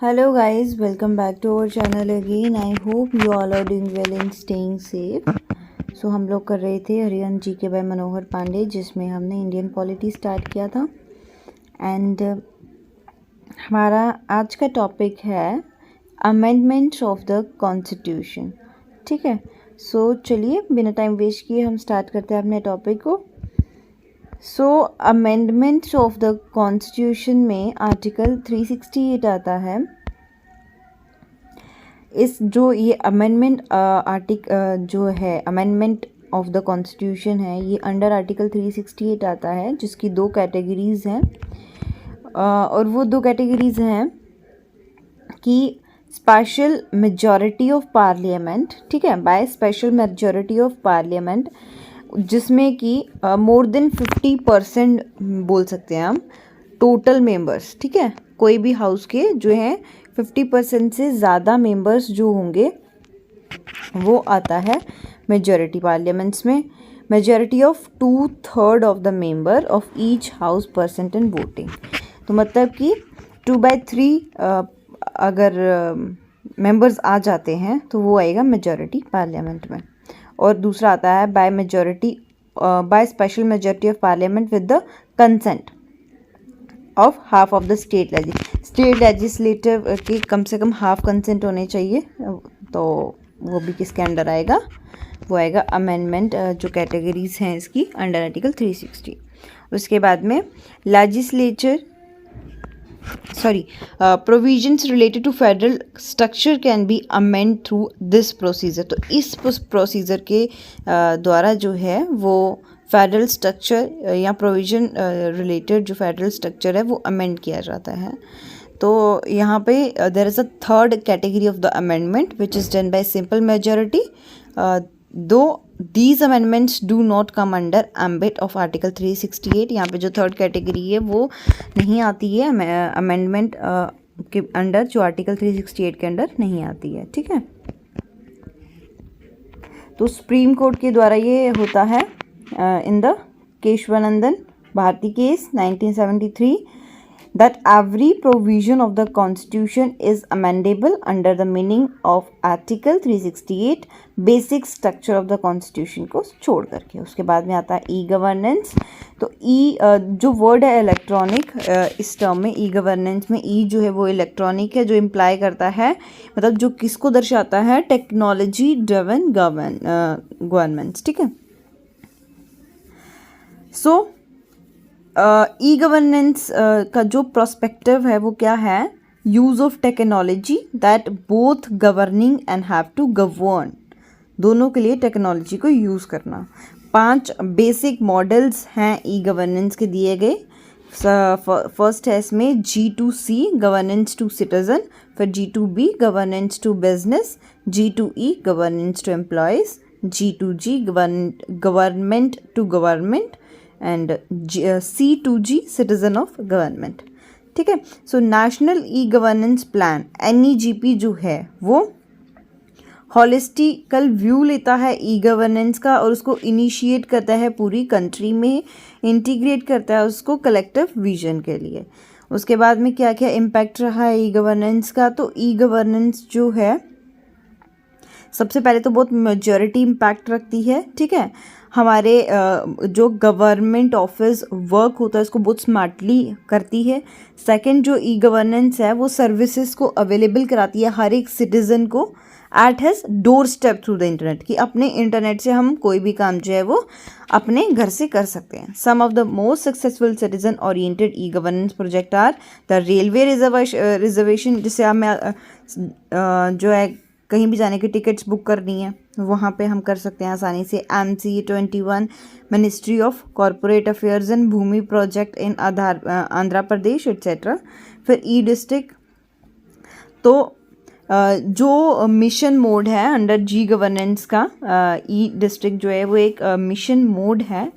Hello guys, welcome back to our channel again. I hope you all are doing well and staying safe. So हम लोग कर रहे थे Haryana GK by मनोहर पांडे, जिसमें हमने इंडियन पॉलिटी स्टार्ट किया था एंड हमारा आज का टॉपिक है अमेंडमेंट्स ऑफ द कॉन्स्टिट्यूशन। ठीक है, सो चलिए बिना टाइम वेस्ट किए हम स्टार्ट करते हैं अपने टॉपिक को। सो अमेंडमेंट्स ऑफ द कॉन्स्टिट्यूशन में आर्टिकल 368 आता है। इस जो ये अमेंडमेंट जो है अमेंडमेंट ऑफ द कॉन्स्टिट्यूशन है, ये अंडर आर्टिकल 368 आता है, जिसकी दो कैटेगरीज हैं और वो दो कैटेगरीज हैं कि स्पेशल मेजॉरिटी ऑफ पार्लियामेंट, ठीक है, by special majority of parliament, जिसमें कि मोर देन 50% बोल सकते हैं हम टोटल मेंबर्स। ठीक है, कोई भी हाउस के जो हैं 50% से ज़्यादा मेंबर्स जो होंगे वो आता है मेजॉरिटी पार्लियामेंट्स में। Majority of 2/3 of the member of each house percent in voting, तो मतलब कि 2/3 अगर मेंबर्स आ जाते हैं तो वो आएगा मेजॉरिटी पार्लियामेंट में। और दूसरा आता है by special majority of parliament with the consent of half of the state legislative के कम से कम हाफ कंसेंट होने चाहिए, तो वो भी किसके अंडर आएगा, वो आएगा अमेंडमेंट जो कैटेगरीज हैं इसकी अंडर आर्टिकल 360। उसके बाद में provisions related to federal structure can be amend through this procedure. तो इस प्रोसीजर के द्वारा जो है वो फेडरल स्ट्रक्चर या प्रोविजन रिलेटेड जो फेडरल स्ट्रक्चर है वो अमेंड किया जाता है। तो यहाँ पे there is a third category of the amendment which is done by simple majority, though these amendments do not come under ambit of article 368। यहाँ पे जो थर्ड कैटेगरी है वो नहीं आती है अमेंडमेंट के अंडर, जो आर्टिकल 368 के अंडर नहीं आती है। ठीक है, तो सुप्रीम कोर्ट के द्वारा ये होता है in the Kesavananda Bharati case 1973 that every provision of the constitution is amendable under the meaning of article 368 basic structure of the constitution को छोड़ करके। उसके बाद में आता है ई गवर्नेंस। तो ई जो वर्ड है इलेक्ट्रॉनिक, इस टर्म में ई गवर्नेंस में ई जो है वो इलेक्ट्रॉनिक है, जो इम्प्लाई करता है मतलब जो किसको दर्शाता है, टेक्नोलॉजी ड्रिवन गवर्नमेंट्स। ठीक है, सो ई गवर्नेंस का जो प्रोस्पेक्टिव है वो क्या है, use of technology that both governing and have to govern, दोनों के लिए टेक्नोलॉजी को यूज़ करना। 5 बेसिक मॉडल्स हैं ई गवर्नेंस के दिए गए। फर्स्ट है इसमें G2C गवर्नेंस टू सिटीजन, फिर G2B governance to business, G2E governance to employees, G2G government to government and C2G citizen of government. ठीक है, so national e governance plan NEGP जो है वो हॉलिस्टिकल व्यू लेता है ई गवर्नेंस का और उसको इनिशिएट करता है पूरी कंट्री में, इंटीग्रेट करता है उसको कलेक्टिव विजन के लिए। उसके बाद में क्या क्या इम्पैक्ट रहा है ई गवर्नेंस का, तो ई गवर्नेंस जो है सबसे पहले तो बहुत मेजॉरिटी इम्पैक्ट रखती है। ठीक है, हमारे जो गवर्नमेंट ऑफिस वर्क होता है उसको बहुत स्मार्टली करती है। सेकंड जो ई गवर्नेंस है वो सर्विसेज को अवेलेबल कराती है हर एक सिटीज़न को at his door step through the internet, कि अपने इंटरनेट से हम कोई भी काम जो है वो अपने घर से कर सकते हैं। Some of the most successful citizen oriented e governance project are the railway reservation, जिससे हमें जो है कहीं भी जाने की टिकट्स बुक करनी है वहाँ पे हम कर सकते हैं आसानी से। MC21 ministry of corporate affairs and Bhoomi project in Andhra Pradesh etcetera. फिर ई डिस्ट्रिक्ट, तो जो मिशन मोड है अंडर जी गवर्नेंस का, ई डिस्ट्रिक्ट जो है वो एक मिशन मोड है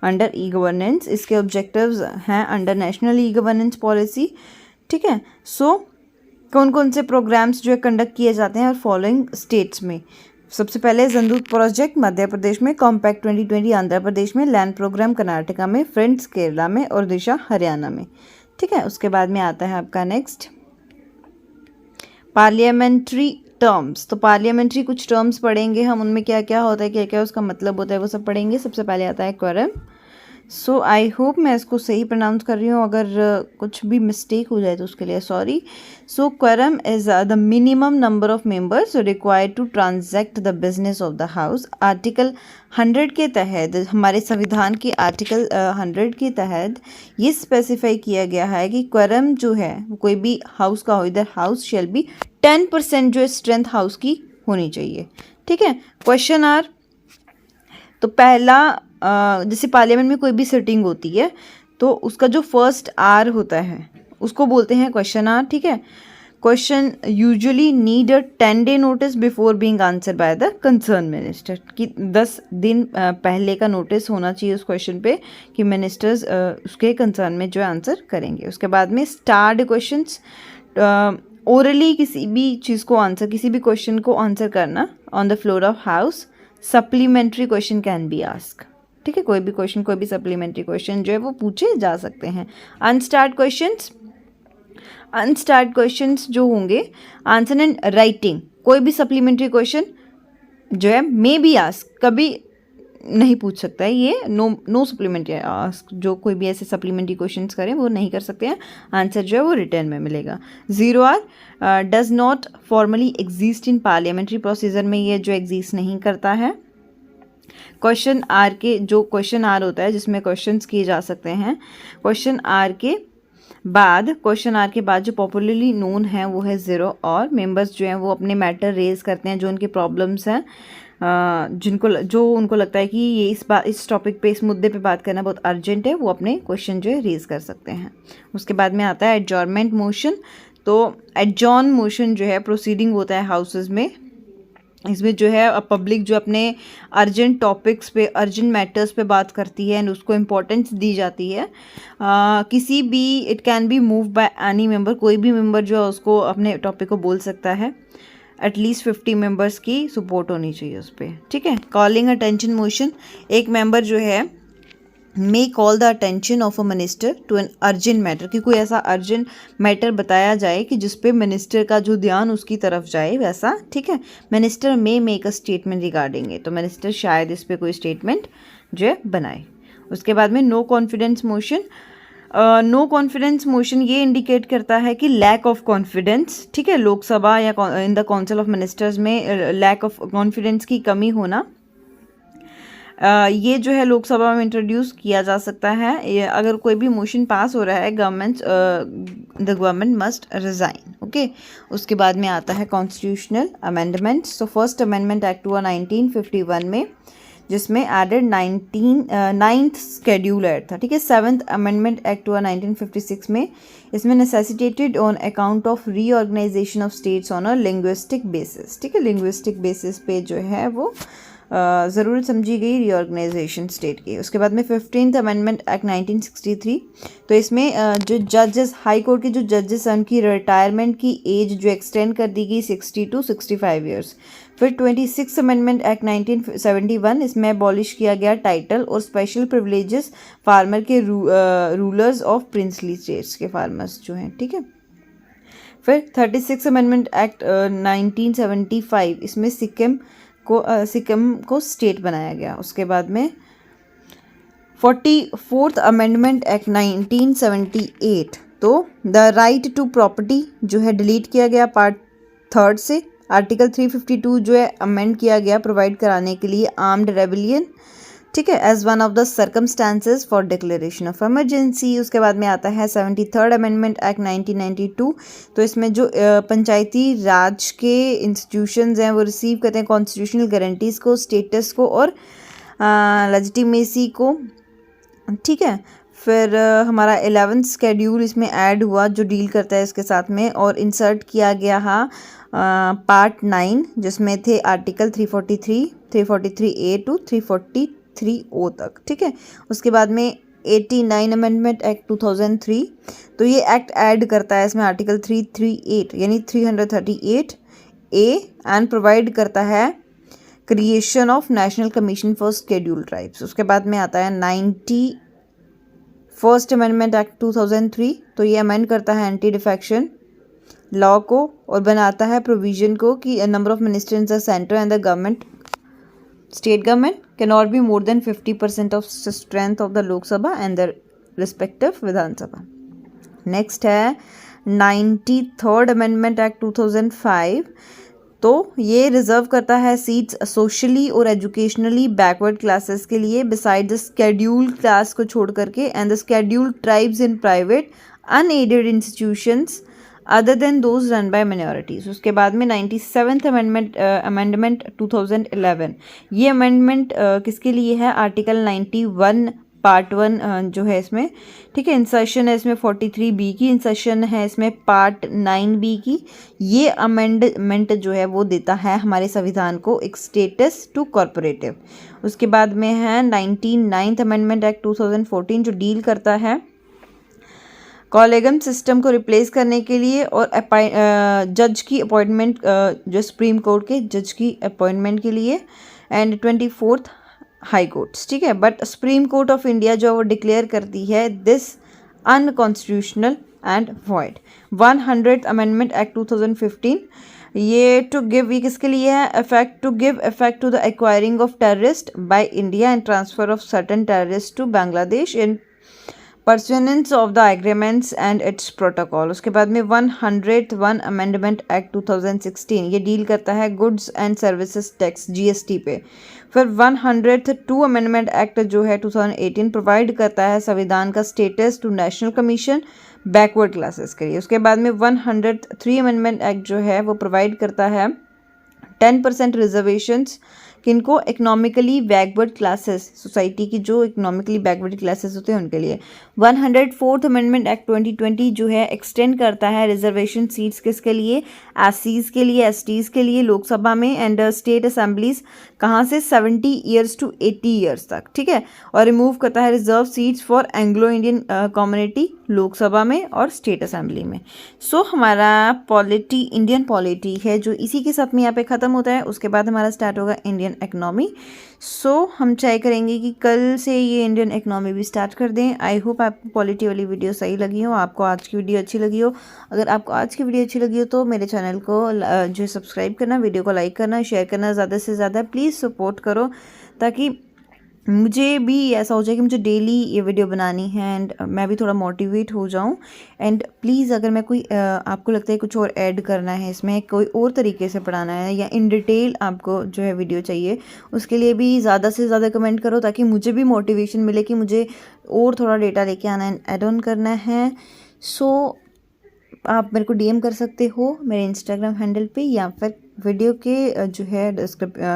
अंडर ई गवर्नेंस। इसके ऑब्जेक्टिव्स हैं under national e governance policy. ठीक है, सो कौन कौन से प्रोग्राम्स जो है कंडक्ट किए जाते हैं और फॉलोइंग स्टेट्स में। सबसे पहले जंदूत प्रोजेक्ट मध्य प्रदेश में, कॉम्पैक्ट 2020 आंध्र प्रदेश में, लैंड प्रोग्राम कर्नाटका में, फ्रेंड्स केरला में और दिशा हरियाणा में। ठीक है, उसके बाद में आता है आपका नेक्स्ट पार्लियामेंट्री टर्म्स, तो पार्लियामेंट्री कुछ टर्म्स पढ़ेंगे हम, उनमें क्या क्या होता है, क्या क्या उसका मतलब होता है, वो सब पढ़ेंगे। सबसे पहले आता है क्वोरम। सो आई होप मैं इसको सही प्रोनाउंस कर रही हूँ, अगर कुछ भी मिस्टेक हो जाए तो उसके लिए sorry. So quorum is the minimum number of members required to transact the business of the house. Article 100 के तहत, हमारे संविधान के आर्टिकल 100 के तहत ये स्पेसिफाई किया गया है कि क्वोरम जो है कोई भी हाउस का हो, इधर हाउस शेल बी 10% जो स्ट्रेंथ हाउस की होनी चाहिए। ठीक है, क्वेश्चन आर। तो पहला, जैसे पार्लियामेंट में कोई भी सिटिंग होती है तो उसका जो फर्स्ट आर होता है उसको बोलते हैं क्वेश्चन आर। ठीक है, question usually need a 10 day notice before being answer by the concern minister, कि 10 दिन पहले का नोटिस होना चाहिए उस क्वेश्चन पे कि मिनिस्टर्स उसके कंसर्न में जो आंसर करेंगे। उसके बाद में स्टार्ड क्वेश्चंस, ओरली किसी भी चीज़ को आंसर, किसी भी क्वेश्चन को आंसर करना on the floor of house. Supplementary question can be ask. ठीक है, कोई भी क्वेश्चन, कोई भी सप्लीमेंट्री क्वेश्चन जो है वो पूछे जा सकते हैं। अनस्टार्ड क्वेश्चंस जो होंगे आंसर इन राइटिंग, कोई भी सप्लीमेंट्री क्वेश्चन जो है मे बी आस्क, कभी नहीं पूछ सकता है ये, नो सप्लीमेंट्री आस्क, जो कोई भी ऐसे सप्लीमेंट्री क्वेश्चंस करें वो नहीं कर सकते हैं, आंसर जो है वो रिटर्न में मिलेगा। 0 hour does not formally exist in parliamentary procedure में, ये जो एग्जिस्ट नहीं करता है। क्वेश्चन आर के, जो क्वेश्चन आर होता है जिसमें क्वेश्चंस किए जा सकते हैं, क्वेश्चन आर के बाद जो पॉपुलरली नोन है वो है 0 और मेंबर्स जो हैं वो अपने मैटर रेज करते हैं, जो उनके प्रॉब्लम्स हैं, जो उनको लगता है कि ये इस टॉपिक पे, इस मुद्दे पे बात करना बहुत अर्जेंट है, वो अपने क्वेश्चन जो है रेज कर सकते हैं। उसके बाद में आता है एडजॉर्नमेंट मोशन। तो एडजॉर्न मोशन जो है प्रोसीडिंग होता है हाउसेज में, इसमें जो है पब्लिक जो अपने अर्जेंट टॉपिक्स पे, अर्जेंट मैटर्स पे बात करती है एंड उसको इम्पोर्टेंस दी जाती है। किसी भी, it can be move by any member, कोई भी मेंबर जो है उसको अपने टॉपिक को बोल सकता है। एटलीस्ट 50 मेंबर्स की सपोर्ट होनी चाहिए उस पर। ठीक है, कॉलिंग अटेंशन मोशन, एक मेंबर जो है may call the attention of a minister to an urgent matter, कि कोई ऐसा अर्जेंट मैटर बताया जाए कि जिसपे मिनिस्टर का जो ध्यान उसकी तरफ जाए वैसा। ठीक है, minister may make a statement regarding it, तो मिनिस्टर शायद इस पे कोई स्टेटमेंट जो है बनाए। उसके बाद में no confidence motion. No confidence motion ये इंडिकेट करता है कि लैक ऑफ कॉन्फिडेंस, ठीक है, लोकसभा या in the council of ministers में लैक ऑफ कॉन्फिडेंस की कमी होना, ये जो है लोकसभा में इंट्रोड्यूस किया जा सकता है। ये अगर कोई भी मोशन पास हो रहा है, the government must resign. Okay, उसके बाद में आता है constitutional amendment. So first amendment act हुआ 1951 में, जिसमें एडेड 9th शेड्यूल ऐड था। ठीक है, 7th अमेंडमेंट एक्ट हुआ 1956 में, इसमें necessitated on account of reorganization of states on a linguistic basis. ठीक है, लिंग्विस्टिक बेसिस पे जो है वो ज़रूरत समझी गई रीऑर्गेनाइजेशन स्टेट की। उसके बाद में 15th अमेंडमेंट एक्ट 1963, तो इसमें जो जजेस, हाई कोर्ट के जो जजेस हैं उनकी रिटायरमेंट की एज जो एक्सटेंड कर दी गई 60 to 65 ईयर्स। फिर 26th अमेंडमेंट एक्ट 1971, इसमें अबॉलिश किया गया टाइटल और स्पेशल प्रिविलेजेस फार्मर के रूलर्स ऑफ प्रिंसली स्टेट्स के फार्मर्स जो हैं। ठीक है, फिर 36th अमेंडमेंट एक्ट 1975, इसमें सिक्किम को स्टेट बनाया गया। उसके बाद में 44th अमेंडमेंट एक्ट 1978, तो द राइट टू प्रॉपर्टी जो है डिलीट किया गया पार्ट 3 से। आर्टिकल 352 जो है अमेंड किया गया प्रोवाइड कराने के लिए आर्म्ड रेबेलियन, ठीक है, as one of the circumstances for declaration of emergency. उसके बाद में आता है 73rd अमेंडमेंट एक्ट 1992, तो इसमें जो पंचायती राज के इंस्टीट्यूशंस हैं वो रिसीव करते हैं कॉन्स्टिट्यूशनल गारंटीज़ को, स्टेटस को और लेजिटिमेसी को। ठीक है, फिर हमारा 11th शेड्यूल इसमें ऐड हुआ जो डील करता है इसके साथ में, और इंसर्ट किया गया है पार्ट 9, जिसमें थे आर्टिकल 343, 343A to 343O तक। ठीक है, उसके बाद में 89 अमेंडमेंट एक्ट 2003, तो ये एक्ट ऐड करता है इसमें आर्टिकल 338 यानी 338A एंड प्रोवाइड करता है creation of national commission for scheduled tribes. उसके बाद में आता है 91st अमेंडमेंट एक्ट 2003, तो ये अमेंड करता है एंटी डिफेक्शन लॉ को और बनाता है प्रोविजन को कि number of minister in the centre and the government state government can not be more than 50% of strength of the Lok Sabha and the respective Vidhan Sabha. Next है 93rd अमेंडमेंट एक्ट 2005। तो ये reserve करता है सीट्स सोशली और educationally backward classes के लिए beside the scheduled class को छोड़ करके and the scheduled tribes in private unaided institutions other than those run by minorities. उसके बाद में 97th अमेंडमेंट 2011। ये अमेंडमेंट किसके लिए है? आर्टिकल 91 पार्ट 1 जो है इसमें, ठीक है, इंसर्शन है इसमें 43B की, इंसर्शन है इसमें पार्ट 9B की। ये अमेंडमेंट जो है वो देता है हमारे संविधान को एक स्टेटस टू कॉर्पोरेटिव। उसके बाद में है 99th अमेंडमेंट एक्ट 2014 जो डील करता है कॉलेगम सिस्टम को रिप्लेस करने के लिए और जज की अपॉइंटमेंट, जो सुप्रीम कोर्ट के जज की अपॉइंटमेंट के लिए, एंड 24th हाई कोर्ट्स, ठीक है। But supreme court of India जो वो डिक्लेयर करती है this unconstitutional and void. 100th amendment act 2015 ये टू गिव, ये किसके लिए है? Effect to give effect to the acquiring of terrorist by India and transfer of certain terrorist to Bangladesh in pursuance of the agreements and its protocol. उसके बाद में 101 amendment act 2016 ये deal करता है goods and services tax GST पे। फिर 102 amendment act जो है 2018 प्रोवाइड करता है संविधान का status to national commission backward classes के लिए। उसके बाद में 103 अमेंडमेंट एक्ट जो है वो प्रोवाइड करता है 10% रिजर्वेशंस किनको? इकोनॉमिकली बैकवर्ड क्लासेस, सोसाइटी की जो इकोनॉमिकली बैकवर्ड क्लासेस होते हैं उनके लिए। 104th अमेंडमेंट एक्ट 2020 जो है एक्सटेंड करता है रिजर्वेशन सीट्स किसके लिए? SCs के लिए, STs के लिए लोकसभा में एंड स्टेट असेंबलीज कहाँ से? 70 ईयर्स टू 80 ईयर्स तक, ठीक है। और रिमूव करता है reserve seats for Anglo Indian community Lok Sabha में और स्टेट असेंबली में। सो हमारा पॉलिटी, इंडियन पॉलिटी है जो इसी के साथ में यहाँ पे ख़त्म होता है। उसके बाद हमारा स्टार्ट होगा इंडियन इकोनॉमी। सो हम ट्राई करेंगे कि कल से ये इंडियन इकोनॉमी भी स्टार्ट कर दें। आई होप आपको पॉलिटी वाली वीडियो सही लगी हो, आपको आज की वीडियो अच्छी लगी हो। अगर आपको आज की वीडियो अच्छी लगी हो तो मेरे चैनल को जो है सब्सक्राइब करना, वीडियो को लाइक करना, शेयर करना, ज़्यादा से ज़्यादा प्लीज़ सपोर्ट करो ताकि मुझे भी ऐसा हो जाए कि मुझे डेली ये वीडियो बनानी है एंड मैं भी थोड़ा मोटिवेट हो जाऊं। एंड प्लीज़ अगर मैं कोई आपको लगता है कुछ और ऐड करना है इसमें, कोई और तरीके से पढ़ाना है या इन डिटेल आपको जो है वीडियो चाहिए, उसके लिए भी ज़्यादा से ज़्यादा कमेंट करो ताकि मुझे भी मोटिवेशन मिले कि मुझे और थोड़ा डेटा लेके आना है, ऐड ऑन करना है। सो आप मेरे को DM कर सकते हो मेरे इंस्टाग्राम हैंडल पे या फिर वीडियो के जो है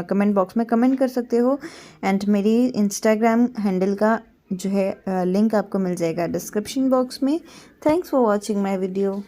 कमेंट बॉक्स में कमेंट कर सकते हो। एंड मेरी इंस्टाग्राम हैंडल का जो है लिंक आपको मिल जाएगा डिस्क्रिप्शन बॉक्स में। Thanks for watching my video.